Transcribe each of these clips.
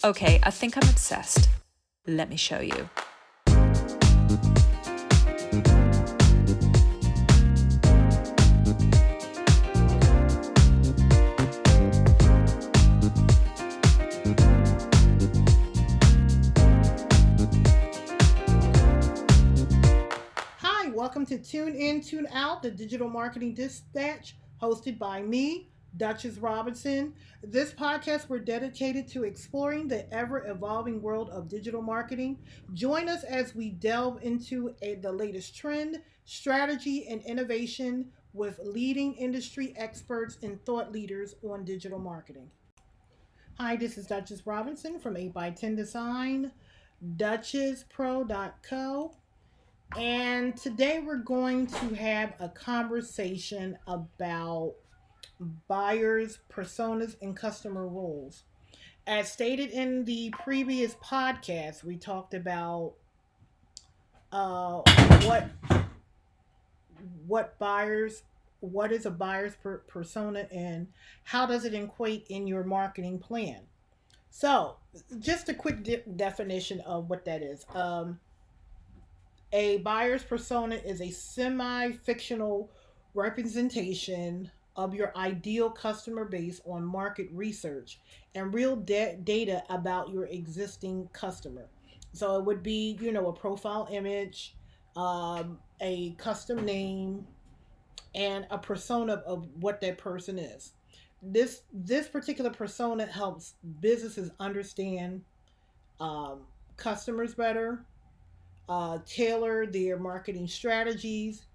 Okay, I think I'm obsessed. Let me show you. Hi, welcome to Tune In, Tune Out, the Digital Marketing Dispatch, hosted by me, Duchess Robinson. This podcast, we're dedicated to exploring the ever evolving world of digital marketing. Join us as we delve into the latest trend, strategy, and innovation with leading industry experts and thought leaders on digital marketing. Hi, this is Duchess Robinson from 8 by 10 Design, DuchessPro.co. And today we're going to have a conversation about buyers, personas, and customer roles. As stated in the previous podcast, we talked about uh, what what buyers, what is a buyer's persona, and how does it equate in your marketing plan. So, just a quick definition of what that is. A buyer's persona is a semi fictional representation of your ideal customer base on market research and real data about your existing customer. So it would be, a profile image, a custom name, and a persona of what that person is. This particular persona helps businesses understand um, customers better, tailor their marketing strategies,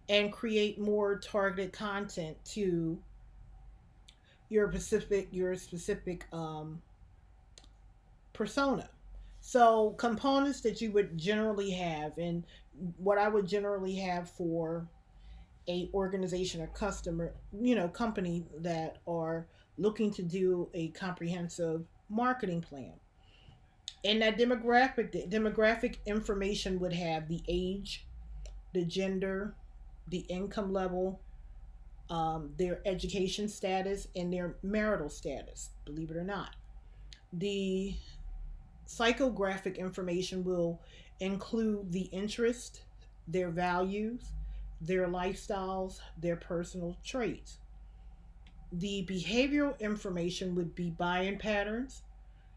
and create more targeted content to your specific persona. So components that you would generally have, and what I would generally have for a organization or customer, company that are looking to do a comprehensive marketing plan. And that demographic information would have the age, the gender, the income level, their education status, and their marital status, believe it or not. The psychographic information will include the interest, their values, their lifestyles, their personal traits. The behavioral information would be buying patterns,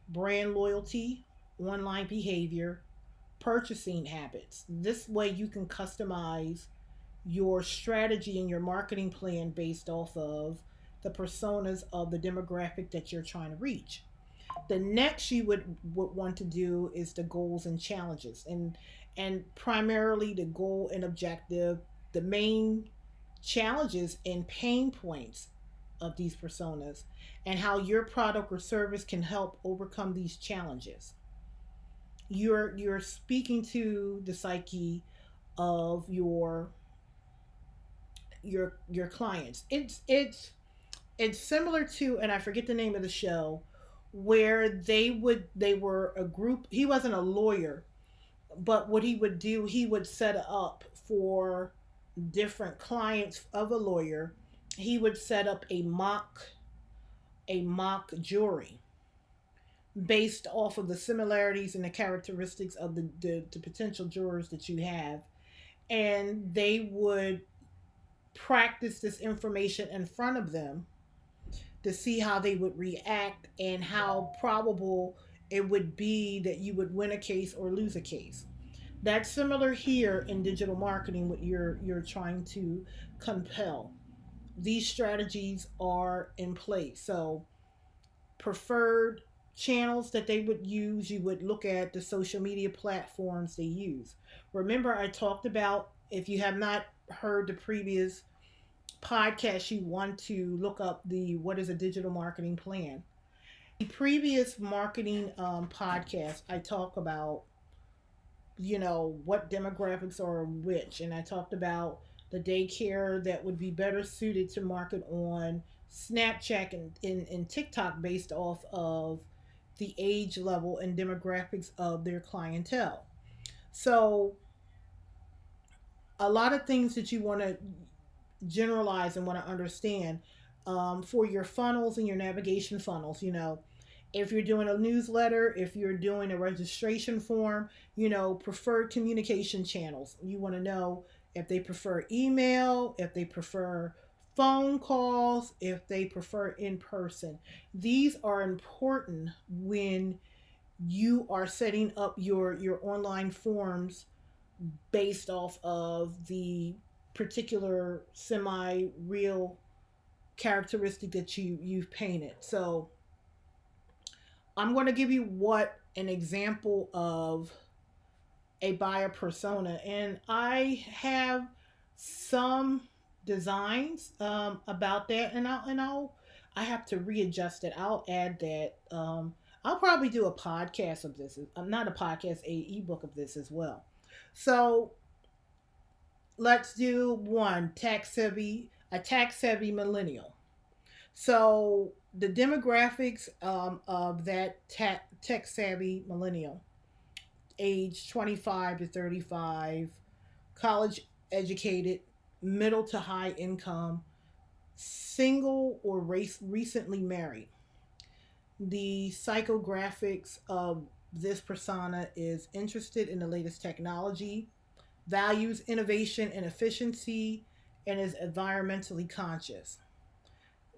brand loyalty, online behavior, purchasing habits. This way you can customize your strategy and your marketing plan based off of the personas of the demographic that you're trying to reach. The next you would want to do is the goals and challenges, and primarily the goal and objective, the main challenges and pain points of these personas, and how your product or service can help overcome these challenges. You're speaking to the psyche of your clients. It's similar to, and I forget the name of the show, where they were a group. He wasn't a lawyer, but what he would do, he would set up for different clients of a lawyer. He would set up a mock jury based off of the similarities and the characteristics of the potential jurors that you have, and they would practice this information in front of them to see how they would react and how probable it would be that you would win a case or lose a case. That's similar here in digital marketing, what you're trying to compel. These strategies are in place. So preferred channels that they would use, you would look at the social media platforms they use. Remember, I talked about, if you have not heard the previous podcast, you want to look up the what is a digital marketing plan. The previous marketing podcast, I talk about, what demographics are which, and I talked about the daycare that would be better suited to market on Snapchat and TikTok based off of the age level and demographics of their clientele. So a lot of things that you want to generalize and want to understand, for your funnels and your navigation funnels. If you're doing a newsletter, if you're doing a registration form, preferred communication channels. You want to know if they prefer email, if they prefer phone calls, if they prefer in person. These are important when you are setting up your online forms based off of the particular semi real characteristic that you've painted. So I'm going to give you what an example of a buyer persona, and I have some designs about that, and I have to readjust it. I'll add that. I'll probably do a podcast of this. I'm not a podcast, a ebook of this as well. So let's do one a tax savvy millennial. So the demographics of that tech savvy millennial, age 25 to 35, college educated, middle to high income, single or race recently married. The psychographics of this persona is interested in the latest technology, values innovation and efficiency, and is environmentally conscious.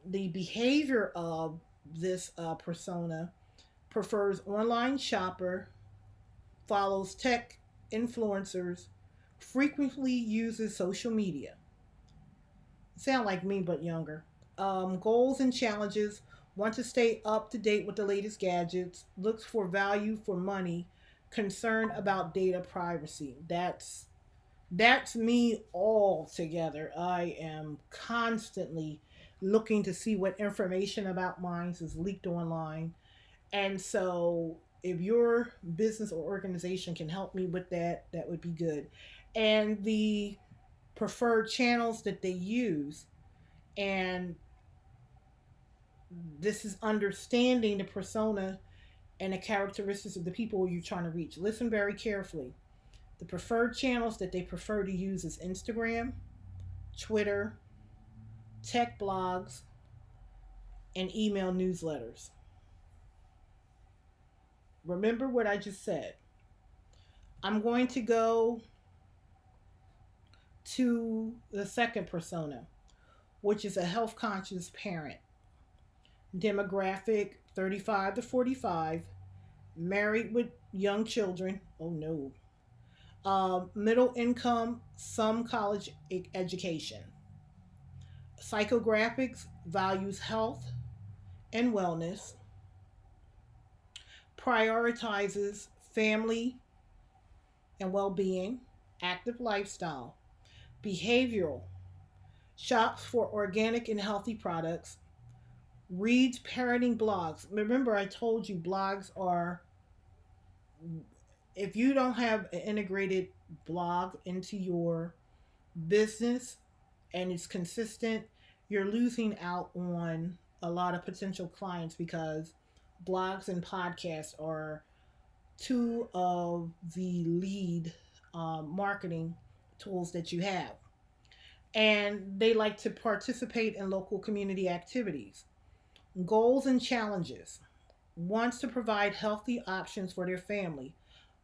The behavior of this persona prefers online shopper, follows tech influencers, frequently uses social media. Sound like me, but younger. Goals and challenges: want to stay up to date with the latest gadgets, looks for value for money, concerned about data privacy. That's me all together. I am constantly looking to see what information about mine is leaked online. And so if your business or organization can help me with that, that would be good. And the preferred channels that they use, and this is understanding the persona and the characteristics of the people you're trying to reach. Listen very carefully. The preferred channels that they prefer to use is Instagram, Twitter, tech blogs, and email newsletters. Remember what I just said. I'm going to go to the second persona, which is a health conscious parent. Demographic 35 to 45, married with young children. Oh no. Middle income, some college education. Psychographics values health and wellness, prioritizes family and well being, active lifestyle. Behavioral, shops for organic and healthy products, reads parenting blogs. Remember, I told you blogs are, if you don't have an integrated blog into your business and it's consistent, you're losing out on a lot of potential clients because blogs and podcasts are two of the lead marketing tools that you have. And they like to participate in local community activities. Goals and challenges: wants to provide healthy options for their family,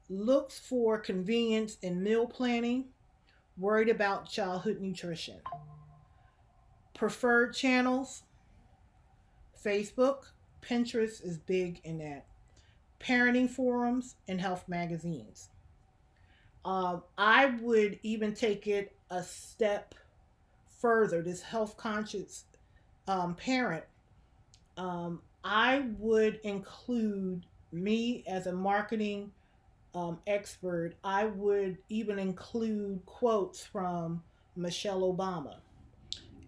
looks for convenience in meal planning, worried about childhood nutrition. Preferred channels: Facebook, Pinterest is big in that, parenting forums, and health magazines. I would even take it a step further. This health conscious parent, I would include me as a marketing expert. I would even include quotes from Michelle Obama.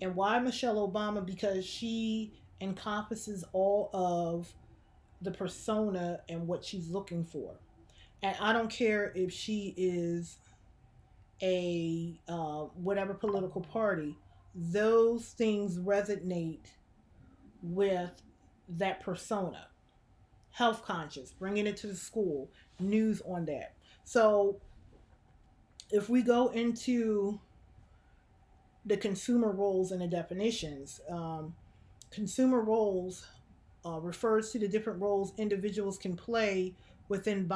And why Michelle Obama? Because she encompasses all of the persona and what she's looking for. And I don't care if she is a whatever political party, those things resonate with that persona. Health conscious, bringing it to the school, news on that. So if we go into the consumer roles and the definitions, consumer roles refers to the different roles individuals can play within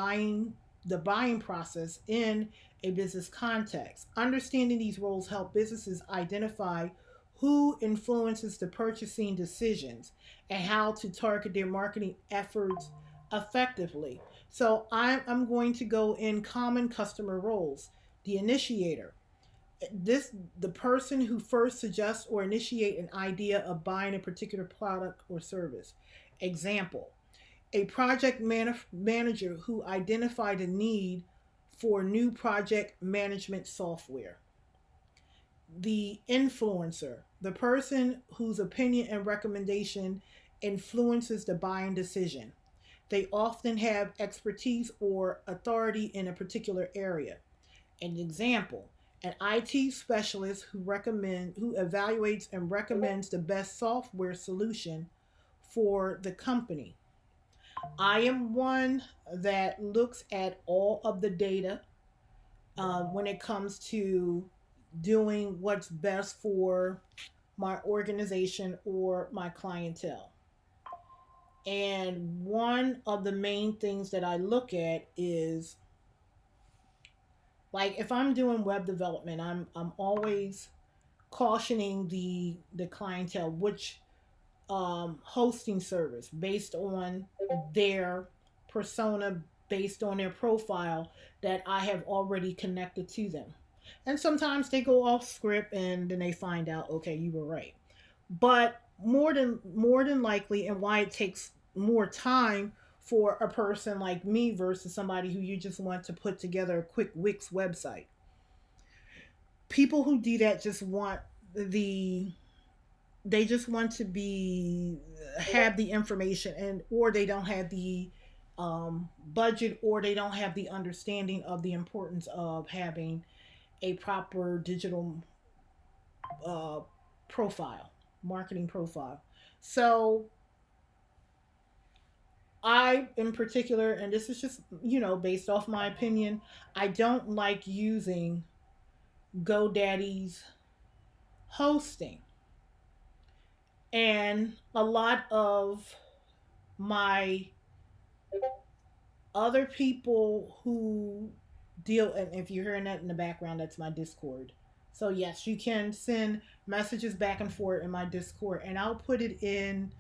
the buying process in a business context. Understanding these roles help businesses identify who influences the purchasing decisions and how to target their marketing efforts effectively. So I'm going to go in common customer roles. The initiator, this the person who first suggests or initiate an idea of buying a particular product or service. Example, a manager who identified a need for new project management software. The influencer, the person whose opinion and recommendation influences the buying decision. They often have expertise or authority in a particular area. An example, an IT specialist who evaluates and recommends the best software solution for the company. I am one that looks at all of the data when it comes to doing what's best for my organization or my clientele. And one of the main things that I look at is, like, if I'm doing web development, I'm always cautioning the clientele which hosting service based on their persona, based on their profile, that I have already connected to them. And sometimes they go off script and then they find out, okay, you were right. But more than likely, and why it takes more time for a person like me versus somebody who you just want to put together a quick Wix website. People who do that just want the they just want to be have the information, and or they don't have the budget, or they don't have the understanding of the importance of having a proper digital uh, profile, marketing profile. So I, in particular, and this is just, based off my opinion, I don't like using GoDaddy's hosting. And a lot of my other people who deal, and if you're hearing that in the background, that's my Discord. So yes, you can send messages back and forth in my Discord, and I'll put it in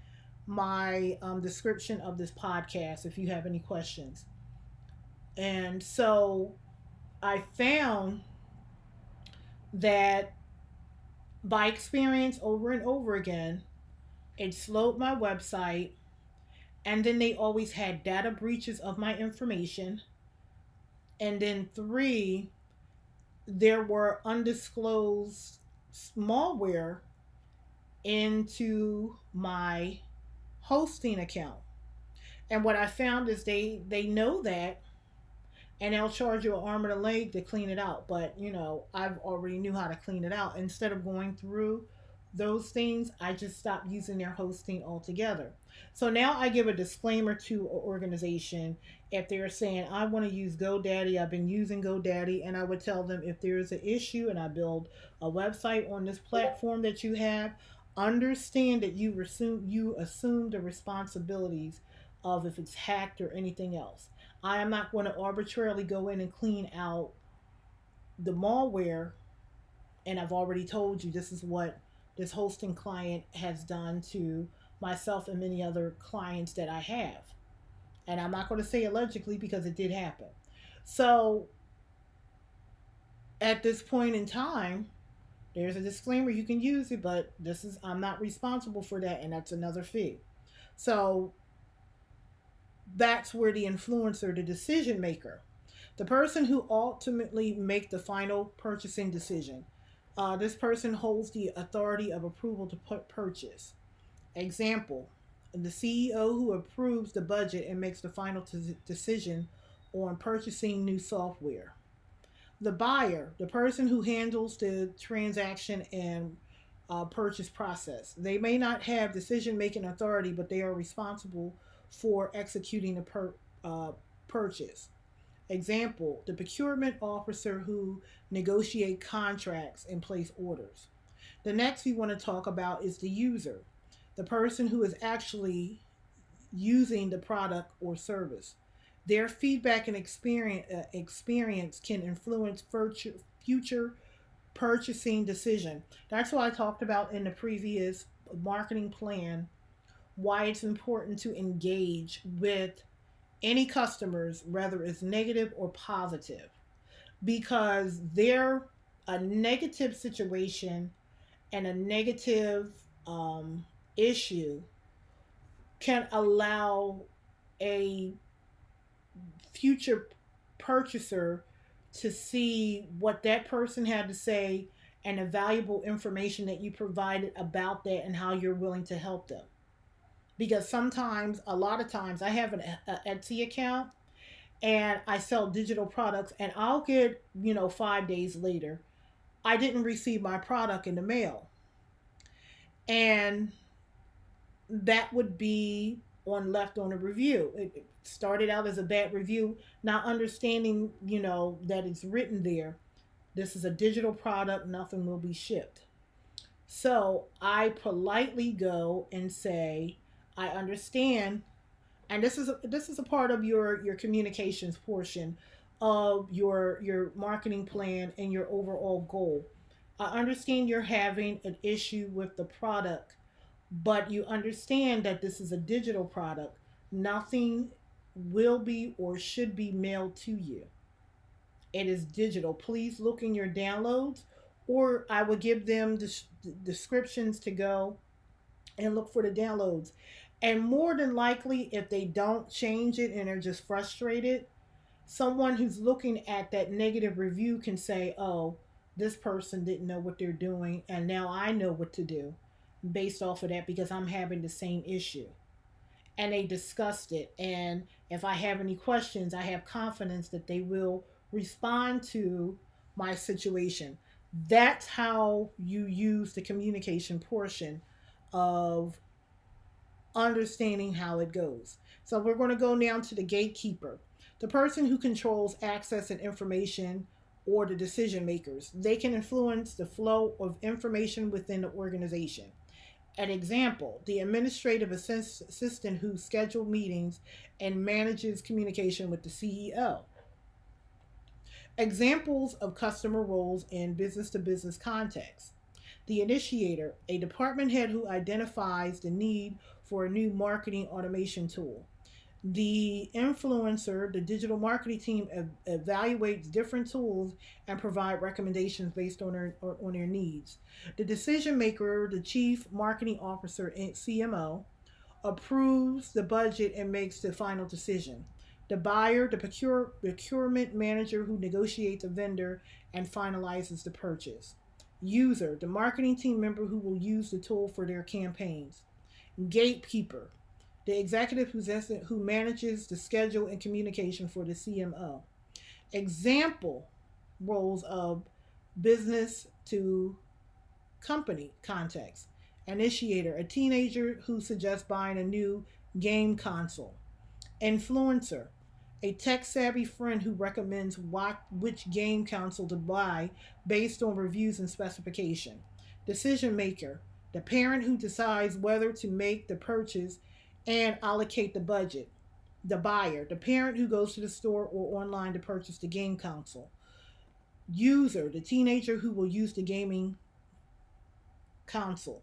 my description of this podcast if you have any questions. And so I found that by experience over and over again, it slowed my website, and then they always had data breaches of my information. And then three, there were undisclosed malware into my hosting account. And what I found is they know that, and they'll charge you an arm and a leg to clean it out. But I've already knew how to clean it out. Instead of going through those things, I just stopped using their hosting altogether. So now I give a disclaimer to an organization if they're saying, I want to use GoDaddy, I've been using GoDaddy, and I would tell them, if there is an issue and I build a website on this platform that you have, understand that you assume the responsibilities of if it's hacked or anything else. I am not going to arbitrarily go in and clean out the malware, and I've already told you this is what this hosting client has done to myself and many other clients that I have. And I'm not going to say allegedly because it did happen. So at this point in time, there's a disclaimer, you can use it, but I'm not responsible for that, and that's another fee. So that's where the influencer, the decision maker, the person who ultimately make the final purchasing decision. This person holds the authority of approval to purchase. Example, the CEO who approves the budget and makes the final decision on purchasing new software. The buyer, the person who handles the transaction and purchase process. They may not have decision making authority, but they are responsible for executing the purchase. Example, the procurement officer who negotiate contracts and place orders. The next we want to talk about is the user, the person who is actually using the product or service. Their feedback and experience can influence future purchasing decision. That's what I talked about in the previous marketing plan, why it's important to engage with any customers, whether it's negative or positive, because they're a negative situation and a negative um, issue can allow a future purchaser to see what that person had to say and the valuable information that you provided about that and how you're willing to help them. Because sometimes, a lot of times, I have an Etsy account and I sell digital products, and I'll get, 5 days later, I didn't receive my product in the mail. And that would be on left on a review. It started out as a bad review, not understanding, that it's written there. This is a digital product, nothing will be shipped. So I politely go and say, I understand, and this is a part of your communications portion of your marketing plan and your overall goal. I understand you're having an issue with the product, but you understand that this is a digital product. Nothing will be or should be mailed to you. It is digital. Please look in your downloads, or I will give them descriptions to go and look for the downloads. And more than likely, if they don't change it and are just frustrated, someone who's looking at that negative review can say, oh, this person didn't know what they're doing, and now I know what to do based off of that because I'm having the same issue. And they discussed it. And if I have any questions, I have confidence that they will respond to my situation. That's how you use the communication portion of understanding how it goes. So we're going to go now to the gatekeeper, the person who controls access and information, or the decision makers. They can influence the flow of information within the organization. An example, the administrative assistant who schedules meetings and manages communication with the CEO. Examples of customer roles in business to business context. The initiator, a department head who identifies the need for a new marketing automation tool. The influencer, the digital marketing team evaluates different tools and provide recommendations based on their needs. The decision maker, the chief marketing officer and CMO, approves the budget and makes the final decision. The buyer, the procurement manager who negotiates a vendor and finalizes the purchase. User, the marketing team member who will use the tool for their campaigns. Gatekeeper, the executive who manages the schedule and communication for the CMO. Example roles of business to company context. Initiator, a teenager who suggests buying a new game console. Influencer, a tech savvy friend who recommends which game console to buy based on reviews and specification. Decision maker, the parent who decides whether to make the purchase and allocate the budget. The buyer, the parent who goes to the store or online to purchase the game console. User, the teenager who will use the gaming console.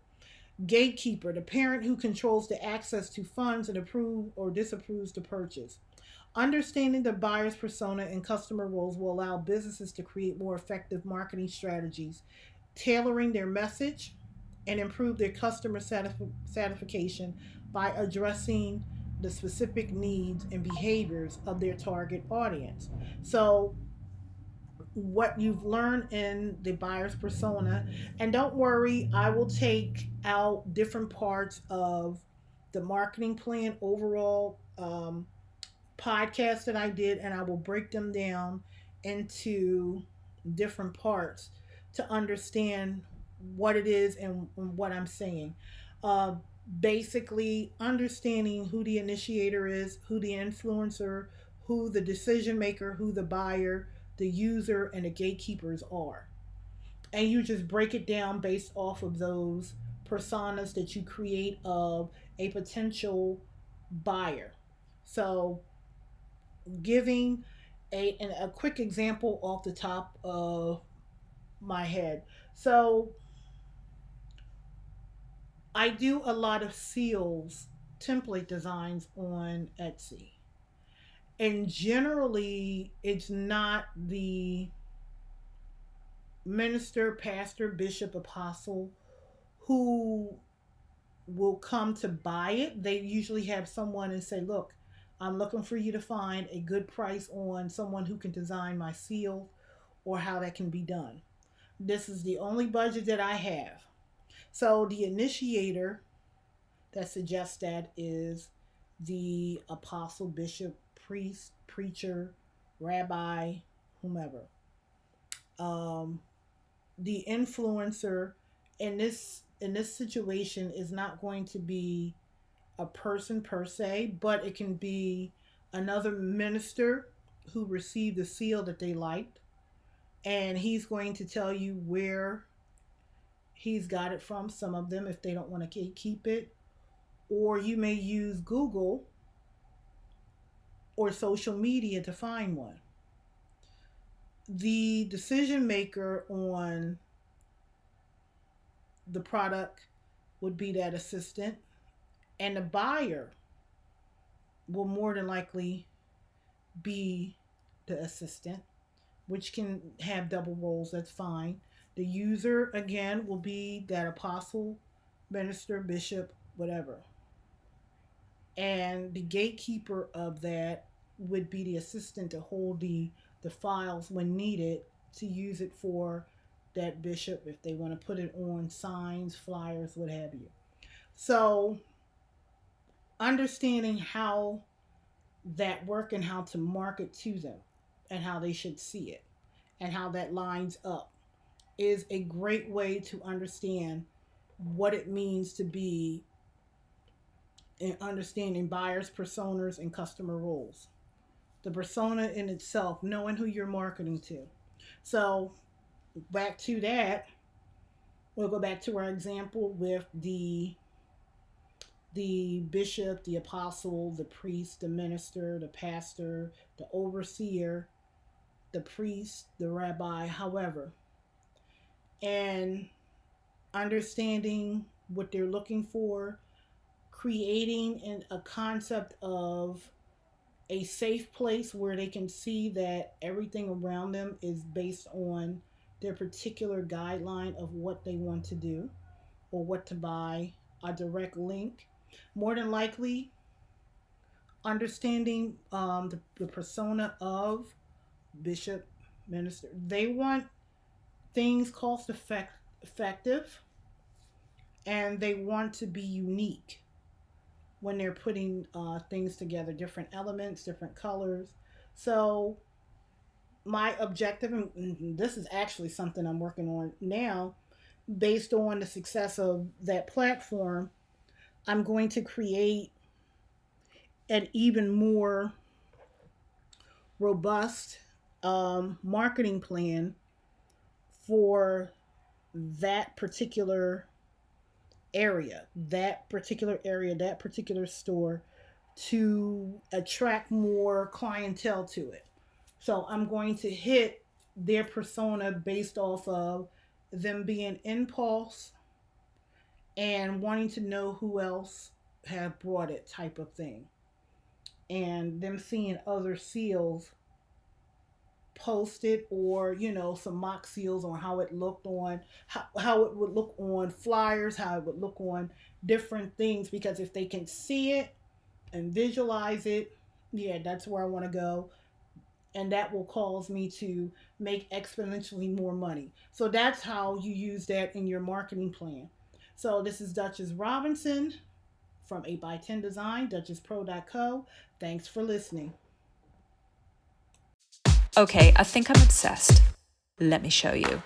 Gatekeeper, the parent who controls the access to funds and approves or disapproves the purchase. Understanding the buyer's persona and customer roles will allow businesses to create more effective marketing strategies, tailoring their message, and improve their customer satisfaction by addressing the specific needs and behaviors of their target audience. So, what you've learned in the buyer's persona, and don't worry, I will take out different parts of the marketing plan overall podcast that I did, and I will break them down into different parts to understand what it is and what I'm saying. Uh, Basically, understanding who the initiator is, who the influencer, who the decision maker, who the buyer, the user, and the gatekeepers are. And you just break it down based off of those personas that you create of a potential buyer. So giving a quick example off the top of my head. So I do a lot of seals, template designs on Etsy. And generally, it's not the minister, pastor, bishop, apostle who will come to buy it. They usually have someone and say, look, I'm looking for you to find a good price on someone who can design my seal or how that can be done. This is the only budget that I have. So the initiator that suggests that is the apostle, bishop, priest, preacher, rabbi, whomever. Um, the influencer in this situation is not going to be a person per se, but it can be another minister who received a seal that they liked, and he's going to tell you where he's got it from. Some of them, if they don't want to keep it, or you may use Google or social media to find one. The decision maker on the product would be that assistant, and the buyer will more than likely be the assistant, which can have double roles. That's fine. The user, again, will be that apostle, minister, bishop, whatever. And the gatekeeper of that would be the assistant to hold the files when needed to use it for that bishop if they want to put it on signs, flyers, what have you. So understanding how that work and how to market to them and how they should see it and how that lines up is a great way to understand what it means to be in understanding buyers, personas, and customer roles. The persona in itself, knowing who you're marketing to. So back to that, we'll go back to our example with the bishop, the apostle, the priest, the minister, the pastor, the overseer, the priest, the rabbi, however. And understanding what they're looking for, creating a concept of a safe place where they can see that everything around them is based on their particular guideline of what they want to do or what to buy, a direct link. More than likely, understanding the persona of bishop, minister. They want things effective, and they want to be unique when they're putting things together, different elements, different colors. So my objective, and this is actually something I'm working on now, based on the success of that platform, I'm going to create an even more robust marketing plan for that particular store to attract more clientele to it. So I'm going to hit their persona based off of them being impulse and wanting to know who else have brought it type of thing. And them seeing other seals posted or some mock seals on how it looked on how it would look on flyers, how it would look on different things, because if they can see it and visualize it, yeah, that's where I want to go, and that will cause me to make exponentially more money. So that's how you use that in your marketing plan. So this is Duchess Robinson from 8x10 Design, DuchessPro.co. Thanks for listening. Okay, I think I'm obsessed. Let me show you.